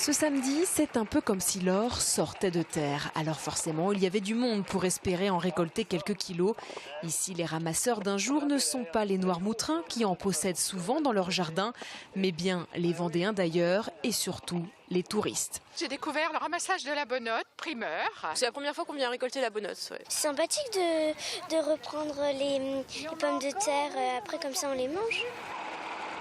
Ce samedi, c'est un peu comme si l'or sortait de terre. Alors forcément, il y avait du monde pour espérer en récolter quelques kilos. Ici, les ramasseurs d'un jour ne sont pas les Noirmoutrins qui en possèdent souvent dans leur jardin, mais bien les Vendéens d'ailleurs et surtout les touristes. J'ai découvert le ramassage de la bonote, primeur. C'est la première fois qu'on vient récolter la bonote. Ouais. C'est sympathique de reprendre les pommes de terre, après comme ça on les mange.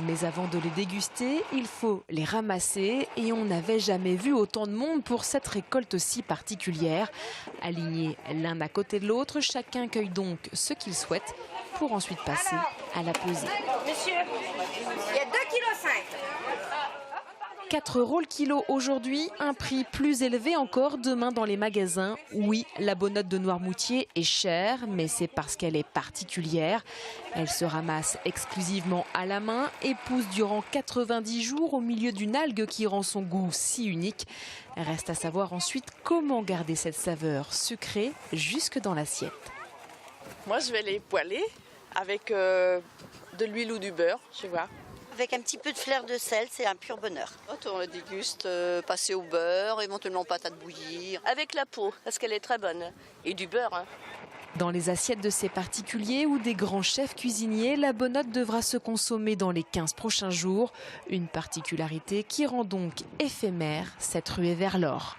Mais avant de les déguster, il faut les ramasser et on n'avait jamais vu autant de monde pour cette récolte si particulière. Alignés l'un à côté de l'autre, chacun cueille donc ce qu'il souhaite pour ensuite passer à la pesée. Monsieur, il y a 2,5 kg. 4 € le kilo aujourd'hui, un prix plus élevé encore demain dans les magasins. Oui, la bonote de Noirmoutier est chère, mais c'est parce qu'elle est particulière. Elle se ramasse exclusivement à la main et pousse durant 90 jours au milieu d'une algue qui rend son goût si unique. Reste à savoir ensuite comment garder cette saveur sucrée jusque dans l'assiette. Moi, je vais les poêler avec de l'huile ou du beurre, tu vois. Avec un petit peu de fleur de sel, c'est un pur bonheur. On la déguste, passer au beurre, éventuellement patate bouillir. Avec la peau, parce qu'elle est très bonne. Et du beurre. Hein. Dans les assiettes de ces particuliers ou des grands chefs cuisiniers, la bonote devra se consommer dans les 15 prochains jours. Une particularité qui rend donc éphémère cette ruée vers l'or.